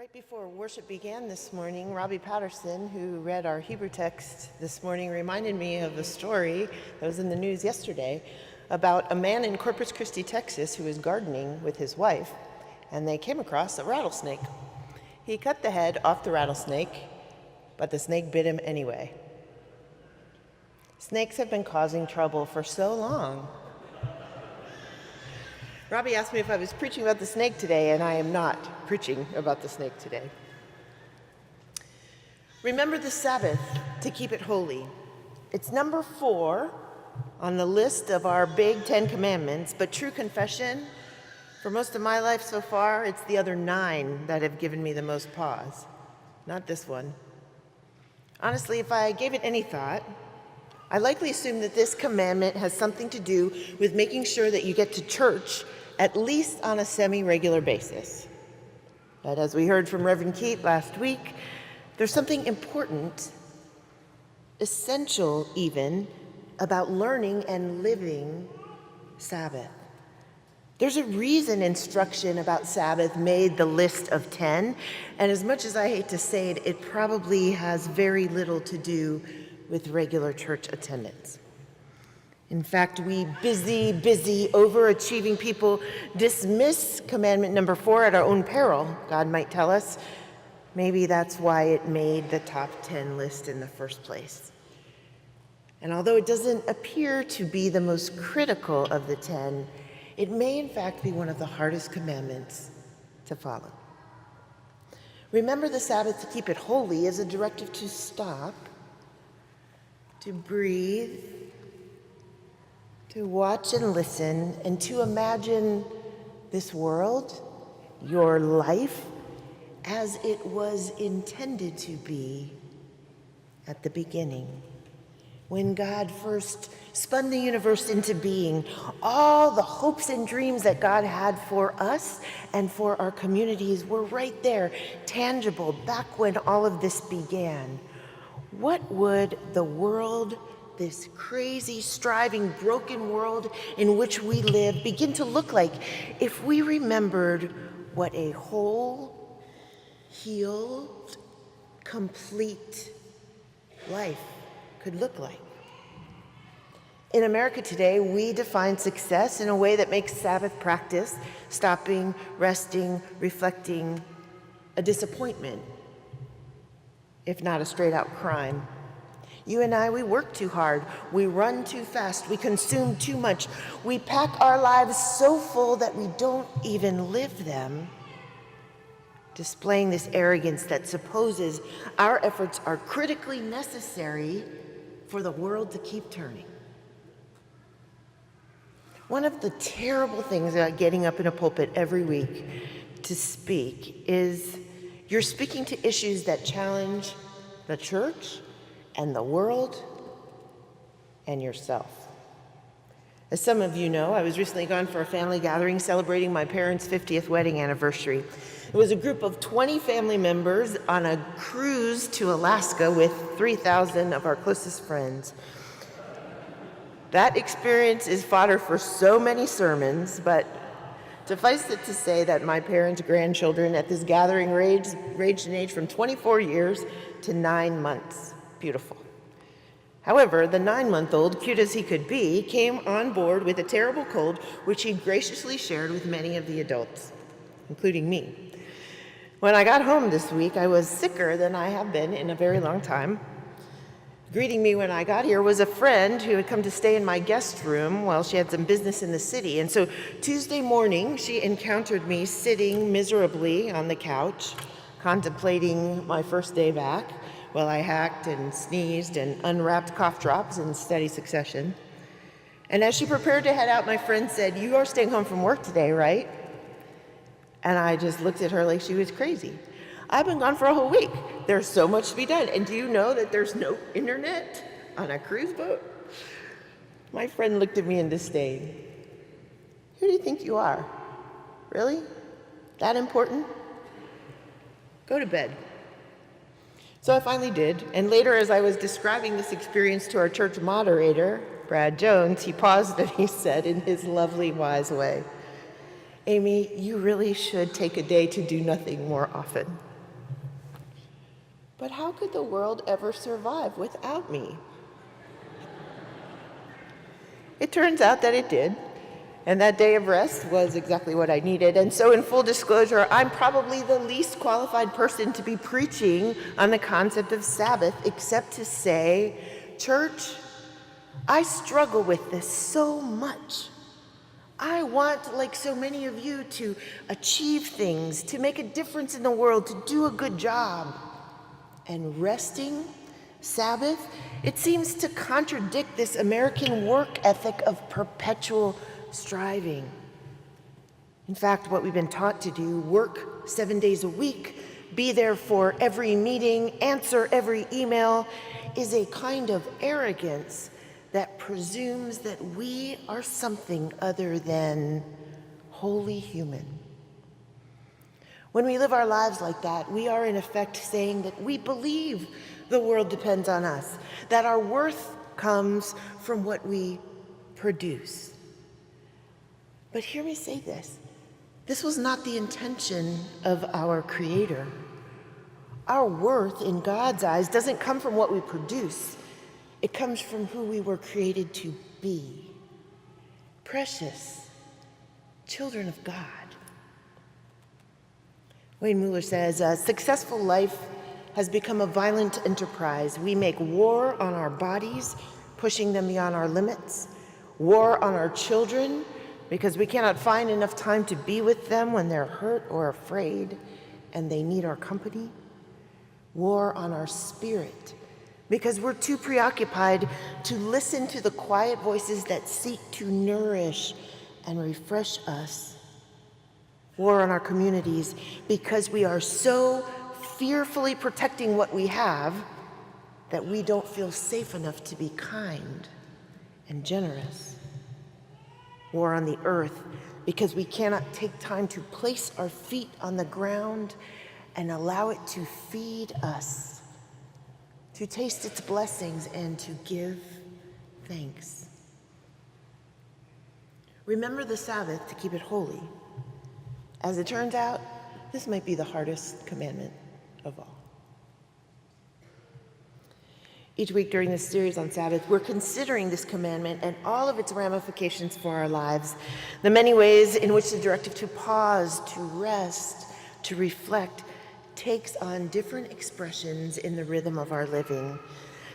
Right before worship began this morning, Robbie Patterson, who read our Hebrew text this morning, reminded me of a story that was in the news yesterday about a man in Corpus Christi, Texas, who was gardening with his wife, and they came across a rattlesnake. He cut the head off the rattlesnake, but the snake bit him anyway. Snakes have been causing trouble for so long. Robbie asked me if I was preaching about the snake today, and I am not preaching about the snake today. Remember the Sabbath to keep it holy. It's number 4 on the list of our big 10 commandments, but true confession, for most of my life so far, it's the other 9 that have given me the most pause, not this one. Honestly, if I gave it any thought, I likely assume that this commandment has something to do with making sure that you get to church at least on a semi-regular basis. But as we heard from Reverend Keat last week, there's something important, essential even, about learning and living Sabbath. There's a reason instruction about Sabbath made the list of 10, and as much as I hate to say it, it probably has very little to do with regular church attendance. In fact, we busy, overachieving people dismiss commandment number 4 at our own peril, God might tell us. Maybe that's why it made the top 10 list in the first place. And although it doesn't appear to be the most critical of the 10, it may in fact be one of the hardest commandments to follow. Remember the Sabbath to keep it holy is a directive to stop, to breathe, to watch and listen, and to imagine this world, your life, as it was intended to be at the beginning. When God first spun the universe into being, all the hopes and dreams that God had for us and for our communities were right there, tangible, back when all of this began. What would the world, this crazy, striving, broken world in which we live, begin to look like if we remembered what a whole, healed, complete life could look like? In America today, we define success in a way that makes Sabbath practice, stopping, resting, reflecting, a disappointment, if not a straight-out crime. You and I, we work too hard, we run too fast, we consume too much, we pack our lives so full that we don't even live them, displaying this arrogance that supposes our efforts are critically necessary for the world to keep turning. One of the terrible things about getting up in a pulpit every week to speak is you're speaking to issues that challenge the church and the world and yourself. As some of you know, I was recently gone for a family gathering celebrating my parents' 50th wedding anniversary. It was a group of 20 family members on a cruise to Alaska with 3,000 of our closest friends. That experience is fodder for so many sermons, but suffice it to say that my parents' grandchildren at this gathering ranged in age from 24 years to 9 months. Beautiful. However, the 9-month-old, cute as he could be, came on board with a terrible cold, which he graciously shared with many of the adults, including me. When I got home this week, I was sicker than I have been in a very long time. Greeting me when I got here was a friend who had come to stay in my guest room while she had some business in the city. And so Tuesday morning, she encountered me sitting miserably on the couch, contemplating my first day back, while I hacked and sneezed and unwrapped cough drops in steady succession. And as she prepared to head out, my friend said, "You are staying home from work today, right?" And I just looked at her like she was crazy. I've been gone for a whole week. There's so much to be done. And do you know that there's no internet on a cruise boat? My friend looked at me in disdain. Who do you think you are? Really? That important? Go to bed. So I finally did, and later as I was describing this experience to our church moderator, Brad Jones, he paused and he said in his lovely, wise way, "Amy, you really should take a day to do nothing more often." But how could the world ever survive without me? It turns out that it did. And that day of rest was exactly what I needed. And so, in full disclosure, I'm probably the least qualified person to be preaching on the concept of Sabbath, except to say, church, I struggle with this so much. I want, like so many of you, to achieve things, to make a difference in the world, to do a good job. And resting, Sabbath, it seems to contradict this American work ethic of perpetual striving. In fact, what we've been taught to do, work 7 days a week, be there for every meeting, answer every email, is a kind of arrogance that presumes that we are something other than wholly human. When we live our lives like that, we are in effect saying that we believe the world depends on us, that our worth comes from what we produce. But hear me say this. This was not the intention of our Creator. Our worth in God's eyes doesn't come from what we produce. It comes from who we were created to be. Precious children of God. Wayne Mueller says, a successful life has become a violent enterprise. We make war on our bodies, pushing them beyond our limits, war on our children, because we cannot find enough time to be with them when they're hurt or afraid and they need our company. War on our spirit, because we're too preoccupied to listen to the quiet voices that seek to nourish and refresh us. War on our communities, because we are so fearfully protecting what we have that we don't feel safe enough to be kind and generous. War on the earth, because we cannot take time to place our feet on the ground and allow it to feed us, to taste its blessings and to give thanks. Remember the Sabbath to keep it holy. As it turns out, this might be the hardest commandment of all. Each week during this series on Sabbath, we're considering this commandment and all of its ramifications for our lives, the many ways in which the directive to pause, to rest, to reflect, takes on different expressions in the rhythm of our living.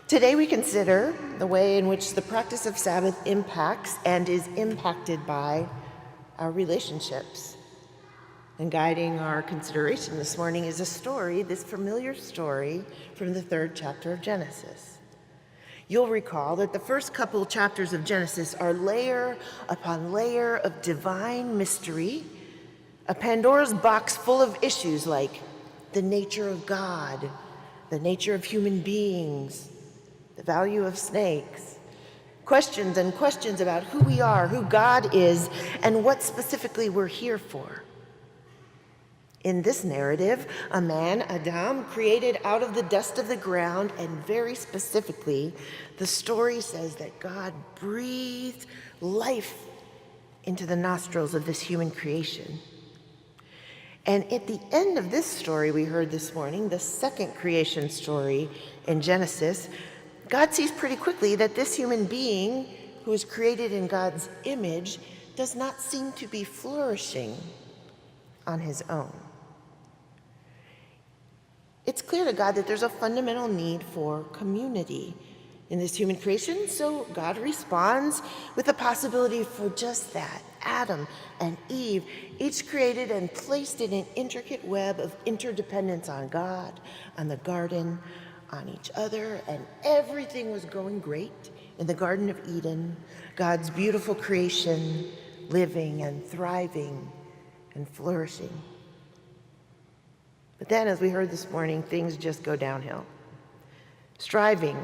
Today we consider the way in which the practice of Sabbath impacts and is impacted by our relationships. And guiding our consideration this morning is a story, this familiar story from the 3rd chapter of Genesis. You'll recall that the first couple chapters of Genesis are layer upon layer of divine mystery, a Pandora's box full of issues like the nature of God, the nature of human beings, the value of snakes, questions and questions about who we are, who God is, and what specifically we're here for. In this narrative, a man, Adam, created out of the dust of the ground, and very specifically, the story says that God breathed life into the nostrils of this human creation. And at the end of this story we heard this morning, the second creation story in Genesis, God sees pretty quickly that this human being who is created in God's image does not seem to be flourishing on his own. It's clear to God that there's a fundamental need for community in this human creation, so God responds with the possibility for just that. Adam and Eve, each created and placed in an intricate web of interdependence on God, on the garden, on each other, and everything was going great in the Garden of Eden, God's beautiful creation, living and thriving and flourishing. But then, as we heard this morning, things just go downhill. Striving,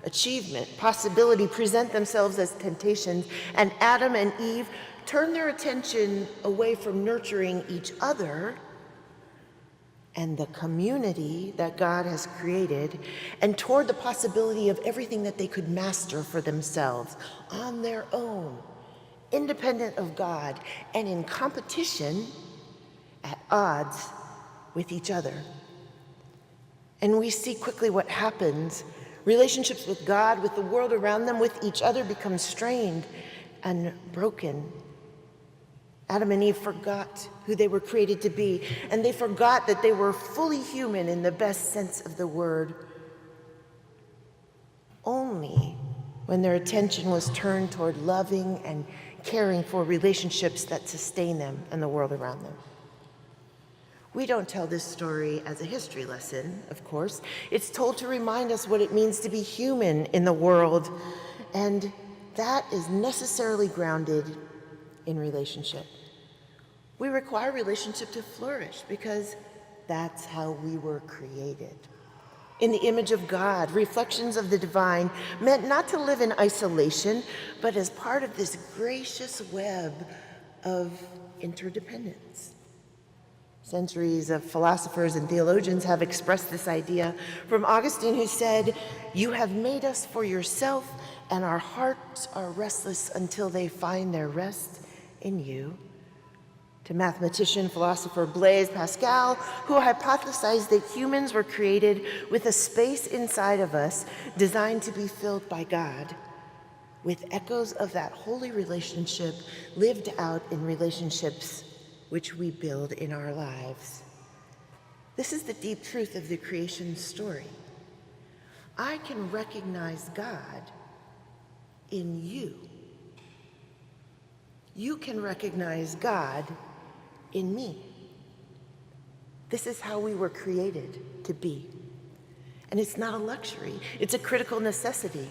achievement, possibility present themselves as temptations, and Adam and Eve turn their attention away from nurturing each other and the community that God has created, and toward the possibility of everything that they could master for themselves on their own, independent of God, and in competition, at odds with each other. And we see quickly what happens. Relationships with God, with the world around them, with each other become strained and broken. Adam and Eve forgot who they were created to be, and they forgot that they were fully human in the best sense of the word. Only when their attention was turned toward loving and caring for relationships that sustain them and the world around them. We don't tell this story as a history lesson, of course. It's told to remind us what it means to be human in the world, and that is necessarily grounded in relationship. We require relationship to flourish because that's how we were created. In the image of God, reflections of the divine, meant not to live in isolation, but as part of this gracious web of interdependence. Centuries of philosophers and theologians have expressed this idea, from Augustine, who said, "You have made us for yourself, and our hearts are restless until they find their rest in you," to mathematician, philosopher Blaise Pascal, who hypothesized that humans were created with a space inside of us designed to be filled by God, with echoes of that holy relationship lived out in relationships which we build in our lives. This is the deep truth of the creation story. I can recognize God in you. You can recognize God in me. This is how we were created to be. And it's not a luxury, it's a critical necessity.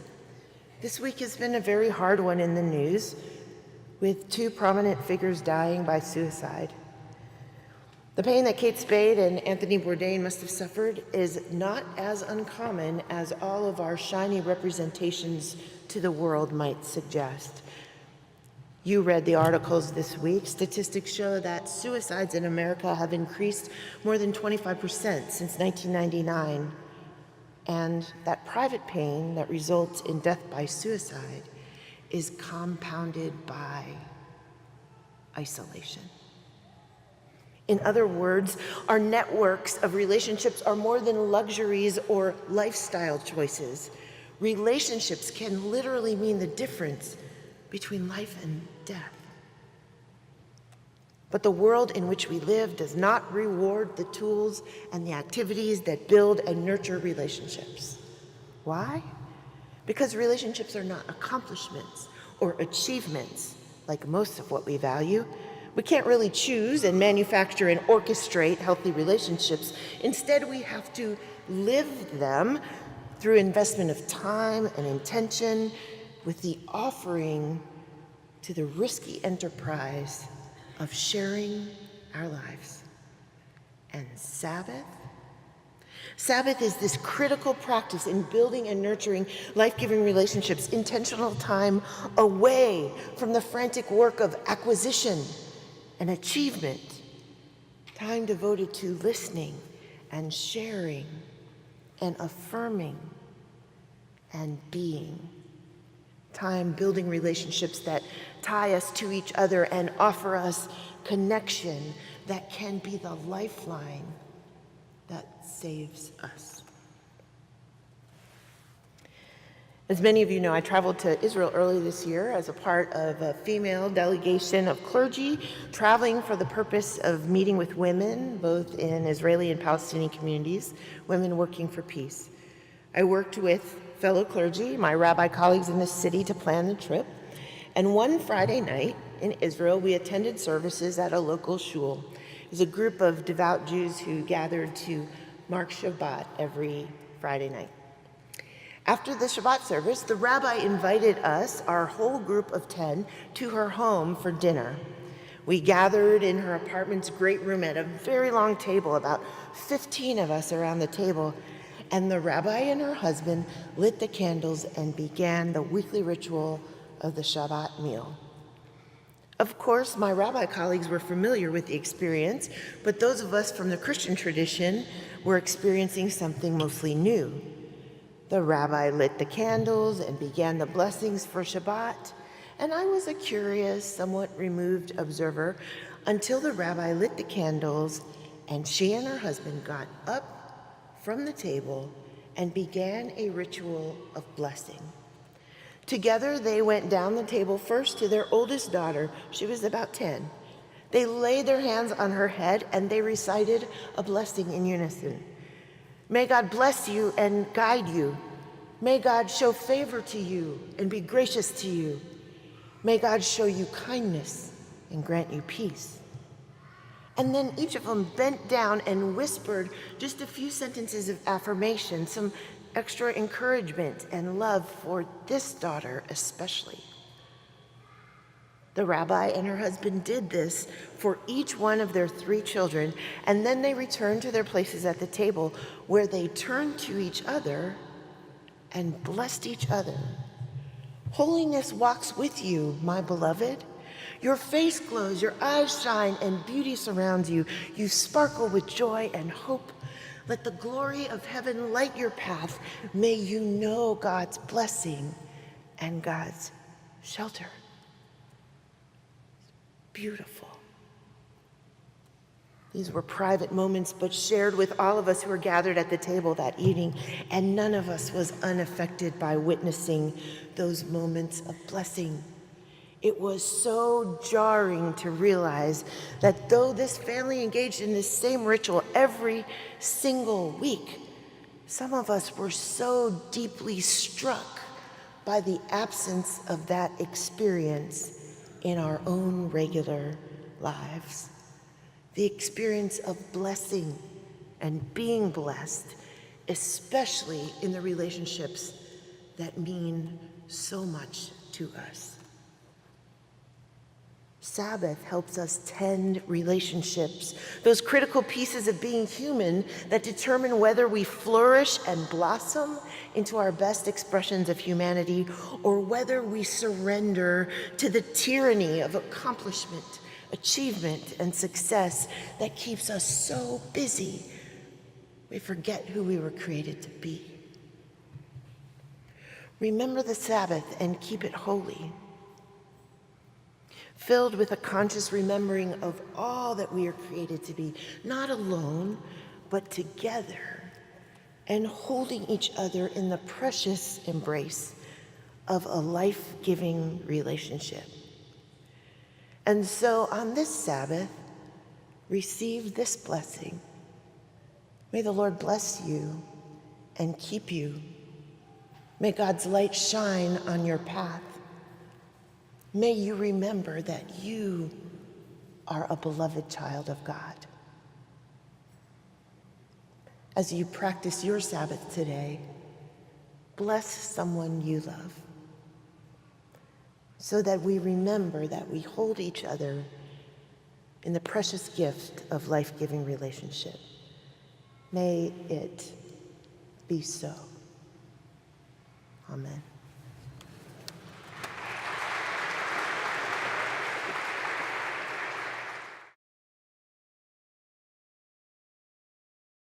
This week has been a very hard one in the news, with 2 prominent figures dying by suicide. The pain that Kate Spade and Anthony Bourdain must have suffered is not as uncommon as all of our shiny representations to the world might suggest. You read the articles this week. Statistics show that suicides in America have increased more than 25% since 1999, and that private pain that results in death by suicide is compounded by isolation. In other words, our networks of relationships are more than luxuries or lifestyle choices. Relationships can literally mean the difference between life and death. But the world in which we live does not reward the tools and the activities that build and nurture relationships. Why? Because relationships are not accomplishments or achievements like most of what we value. We can't really choose and manufacture and orchestrate healthy relationships. Instead, we have to live them through investment of time and intention, with the offering to the risky enterprise of sharing our lives. And Sabbath? Sabbath is this critical practice in building and nurturing life-giving relationships, intentional time away from the frantic work of acquisition and achievement, time devoted to listening and sharing and affirming and being. Time building relationships that tie us to each other and offer us connection that can be the lifeline that saves us. As many of you know, I traveled to Israel early this year as a part of a female delegation of clergy traveling for the purpose of meeting with women, both in Israeli and Palestinian communities, women working for peace. I worked with fellow clergy, my rabbi colleagues in the city, to plan the trip. And one Friday night in Israel, we attended services at a local shul. It was a group of devout Jews who gathered to mark Shabbat every Friday night. After the Shabbat service, the rabbi invited us, our whole group of 10, to her home for dinner. We gathered in her apartment's great room at a very long table, about 15 of us around the table, and the rabbi and her husband lit the candles and began the weekly ritual of the Shabbat meal. Of course, my rabbi colleagues were familiar with the experience, but those of us from the Christian tradition were experiencing something mostly new. The rabbi lit the candles and began the blessings for Shabbat, and I was a curious, somewhat removed observer until the rabbi lit the candles and she and her husband got up from the table and began a ritual of blessing. Together, they went down the table first to their oldest daughter. She was about 10. They laid their hands on her head and they recited a blessing in unison. May God bless you and guide you. May God show favor to you and be gracious to you. May God show you kindness and grant you peace. And then each of them bent down and whispered just a few sentences of affirmation, some extra encouragement and love for this daughter especially. The rabbi and her husband did this for each one of their 3 children, and then they returned to their places at the table where they turned to each other and blessed each other. Holiness walks with you, my beloved. Your face glows, your eyes shine, and beauty surrounds you. You sparkle with joy and hope. Let the glory of heaven light your path. May you know God's blessing and God's shelter. Beautiful. These were private moments, but shared with all of us who were gathered at the table that evening, and none of us was unaffected by witnessing those moments of blessing. It was so jarring to realize that though this family engaged in this same ritual every single week, some of us were so deeply struck by the absence of that experience in our own regular lives. The experience of blessing and being blessed, especially in the relationships that mean so much to us. Sabbath helps us tend relationships, those critical pieces of being human that determine whether we flourish and blossom into our best expressions of humanity or whether we surrender to the tyranny of accomplishment, achievement, and success that keeps us so busy we forget who we were created to be. Remember the Sabbath and keep it holy, filled with a conscious remembering of all that we are created to be, not alone, but together, and holding each other in the precious embrace of a life-giving relationship. And so on this Sabbath, receive this blessing. May the Lord bless you and keep you. May God's light shine on your path. May you remember that you are a beloved child of God. As you practice your Sabbath today, bless someone you love so that we remember that we hold each other in the precious gift of life-giving relationship. May it be so. Amen.